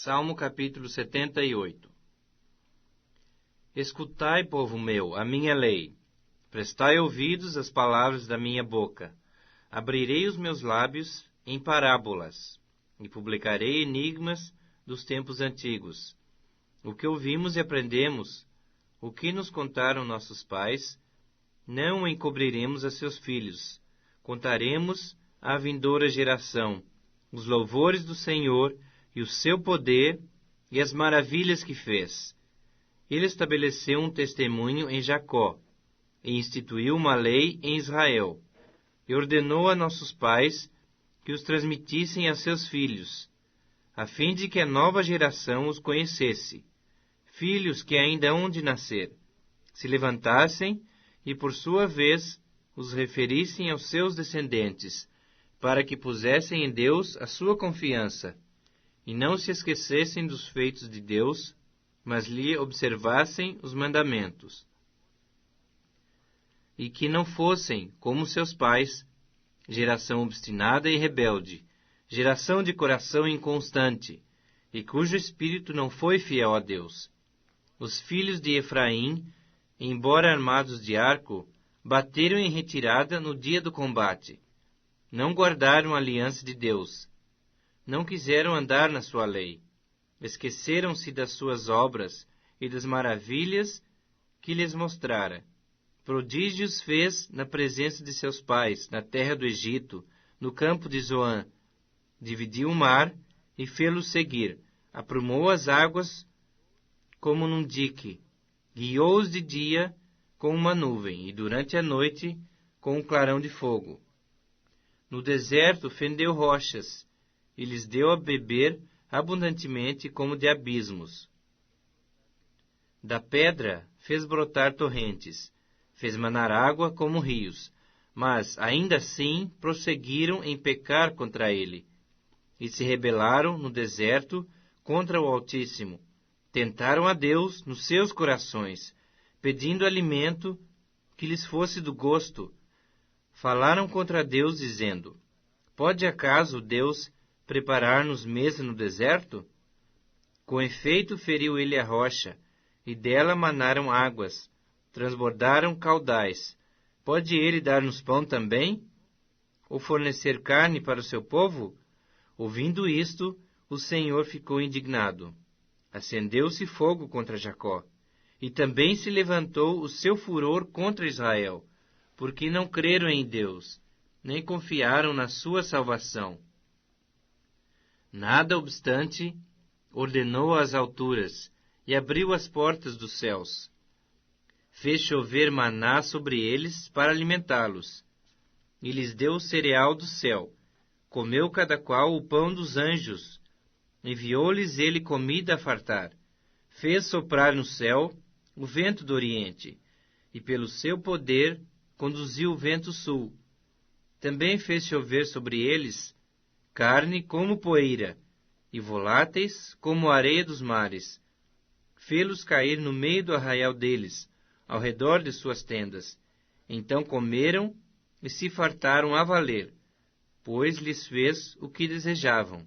Salmo capítulo 78. Escutai, povo meu, a minha lei. Prestai ouvidos às palavras da minha boca. Abrirei os meus lábios em parábolas e publicarei enigmas dos tempos antigos. O que ouvimos e aprendemos, o que nos contaram nossos pais, não o encobriremos a seus filhos. Contaremos à vindoura geração os louvores do Senhor e o seu poder e as maravilhas que fez. Ele estabeleceu um testemunho em Jacó e instituiu uma lei em Israel. E ordenou a nossos pais que os transmitissem a seus filhos, a fim de que a nova geração os conhecesse. Filhos que ainda hão de nascer, se levantassem e, por sua vez, os referissem aos seus descendentes, para que pusessem em Deus a sua confiança, e não se esquecessem dos feitos de Deus, mas lhe observassem os mandamentos. E que não fossem, como seus pais, geração obstinada e rebelde, geração de coração inconstante, e cujo espírito não foi fiel a Deus. Os filhos de Efraim, embora armados de arco, bateram em retirada no dia do combate. Não guardaram a aliança de Deus. Não quiseram andar na sua lei. Esqueceram-se das suas obras e das maravilhas que lhes mostrara. Prodígios fez na presença de seus pais, na terra do Egito, no campo de Zoã. Dividiu o mar e fê-lo seguir. Aprumou as águas como num dique. Guiou-os de dia com uma nuvem e durante a noite com um clarão de fogo. No deserto fendeu rochas e lhes deu a beber abundantemente como de abismos. Da pedra fez brotar torrentes, fez manar água como rios, mas ainda assim prosseguiram em pecar contra ele, e se rebelaram no deserto contra o Altíssimo. Tentaram a Deus nos seus corações, pedindo alimento que lhes fosse do gosto. Falaram contra Deus, dizendo: Pode acaso Deus preparar-nos mesa no deserto? Com efeito feriu ele a rocha, e dela manaram águas, transbordaram caudais. Pode ele dar-nos pão também? Ou fornecer carne para o seu povo? Ouvindo isto, o Senhor ficou indignado. Acendeu-se fogo contra Jacó, e também se levantou o seu furor contra Israel, porque não creram em Deus, nem confiaram na sua salvação. Nada obstante, ordenou às alturas e abriu as portas dos céus. Fez chover maná sobre eles para alimentá-los, e lhes deu o cereal do céu. Comeu cada qual o pão dos anjos. Enviou-lhes ele comida a fartar. Fez soprar no céu o vento do oriente, e pelo seu poder conduziu o vento sul. Também fez chover sobre eles carne como poeira, e voláteis como a areia dos mares. Fê-los cair no meio do arraial deles, ao redor de suas tendas. Então comeram e se fartaram a valer, pois lhes fez o que desejavam.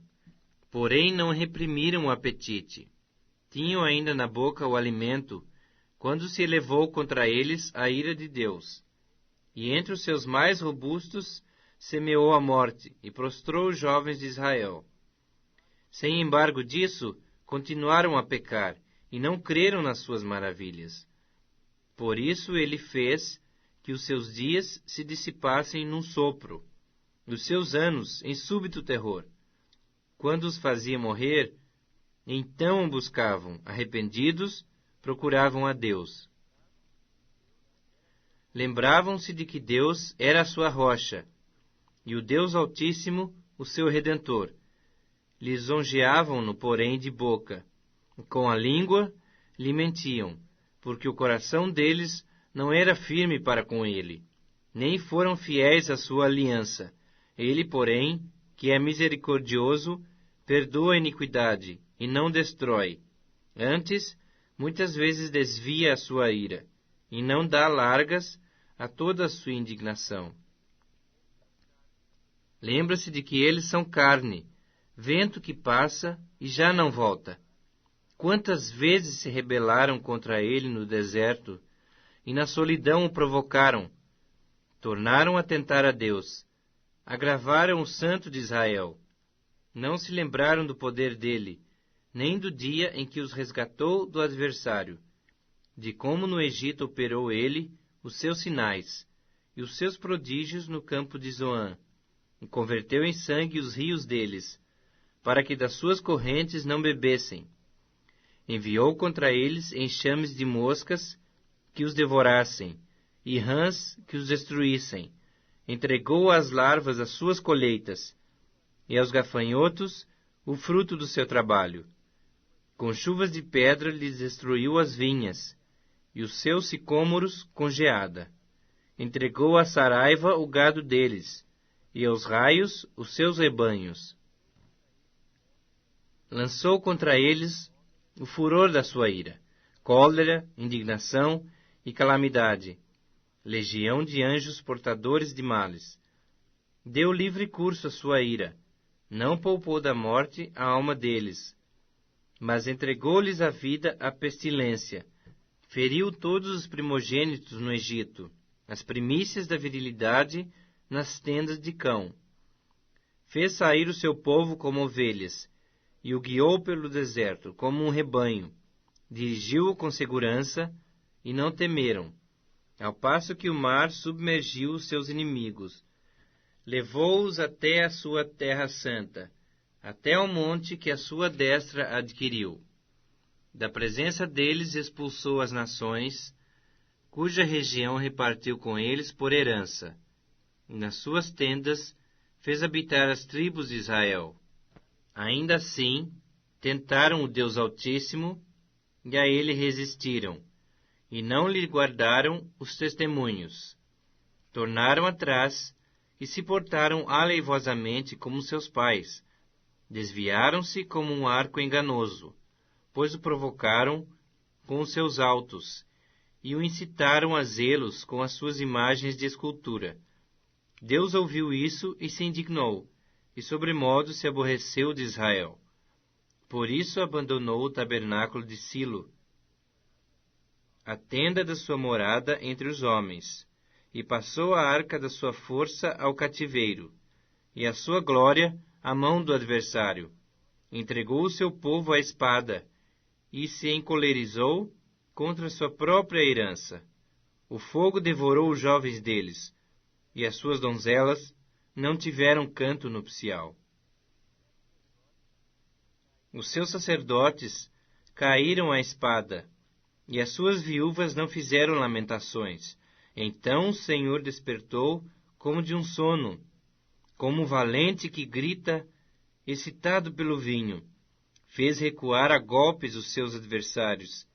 Porém não reprimiram o apetite. Tinham ainda na boca o alimento, quando se elevou contra eles a ira de Deus. E entre os seus mais robustos semeou a morte e prostrou os jovens de Israel. Sem embargo disso, continuaram a pecar e não creram nas suas maravilhas. Por isso ele fez que os seus dias se dissipassem num sopro, os seus anos em súbito terror. Quando os fazia morrer, então o buscavam, arrependidos, procuravam a Deus. Lembravam-se de que Deus era a sua rocha, e o Deus Altíssimo, o seu Redentor. Lisonjeavam-no, porém, de boca. Com a língua lhe mentiam, porque o coração deles não era firme para com ele, nem foram fiéis à sua aliança. Ele, porém, que é misericordioso, perdoa a iniquidade e não destrói. Antes, muitas vezes desvia a sua ira, e não dá largas a toda a sua indignação. Lembra-se de que eles são carne, vento que passa e já não volta. Quantas vezes se rebelaram contra ele no deserto, e na solidão o provocaram. Tornaram a tentar a Deus, agravaram o Santo de Israel. Não se lembraram do poder dele, nem do dia em que os resgatou do adversário, de como no Egito operou ele os seus sinais e os seus prodígios no campo de Zoã, e converteu em sangue os rios deles, para que das suas correntes não bebessem. Enviou contra eles enxames de moscas que os devorassem, e rãs que os destruíssem. Entregou às larvas as suas colheitas, e aos gafanhotos o fruto do seu trabalho. Com chuvas de pedra lhes destruiu as vinhas, e os seus sicômoros com geada. Entregou à saraiva o gado deles, e aos raios os seus rebanhos. Lançou contra eles o furor da sua ira, cólera, indignação e calamidade, legião de anjos portadores de males. Deu livre curso à sua ira, não poupou da morte a alma deles, mas entregou-lhes a vida à pestilência. Feriu todos os primogênitos no Egito, as primícias da virilidade nas tendas de cão. Fez sair o seu povo como ovelhas, e o guiou pelo deserto como um rebanho. Dirigiu-o com segurança, e não temeram, ao passo que o mar submergiu os seus inimigos. Levou-os até a sua terra santa, até ao monte que a sua destra adquiriu. Da presença deles expulsou as nações, cuja região repartiu com eles por herança. E nas suas tendas fez habitar as tribos de Israel. Ainda assim, tentaram o Deus Altíssimo, e a ele resistiram, e não lhe guardaram os testemunhos. Tornaram atrás e se portaram aleivosamente como seus pais. Desviaram-se como um arco enganoso, pois o provocaram com os seus altos, e o incitaram a zelos com as suas imagens de escultura. Deus ouviu isso e se indignou, e sobremodo se aborreceu de Israel. Por isso abandonou o tabernáculo de Silo, a tenda da sua morada entre os homens, e passou a arca da sua força ao cativeiro, e a sua glória à mão do adversário. Entregou o seu povo à espada, e se encolerizou contra sua própria herança. O fogo devorou os jovens deles, e as suas donzelas não tiveram canto nupcial. Os seus sacerdotes caíram à espada, e as suas viúvas não fizeram lamentações. Então o Senhor despertou como de um sono, como um valente que grita, excitado pelo vinho. Fez recuar a golpes os seus adversários,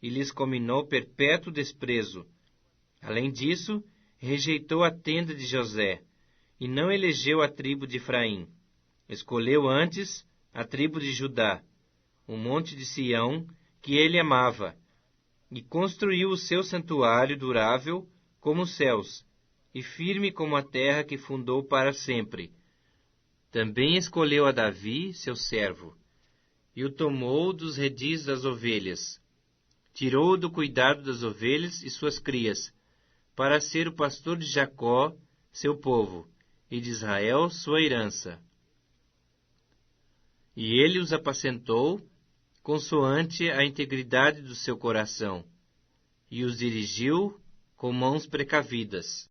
e lhes comminou perpétuo desprezo. Além disso, rejeitou a tenda de José, e não elegeu a tribo de Efraim. Escolheu antes a tribo de Judá, o monte de Sião, que ele amava, e construiu o seu santuário durável como os céus, e firme como a terra que fundou para sempre. Também escolheu a Davi, seu servo, e o tomou dos redis das ovelhas. Tirou-o do cuidado das ovelhas e suas crias, para ser o pastor de Jacó, seu povo, e de Israel, sua herança. E ele os apacentou, consoante a integridade do seu coração, e os dirigiu com mãos precavidas.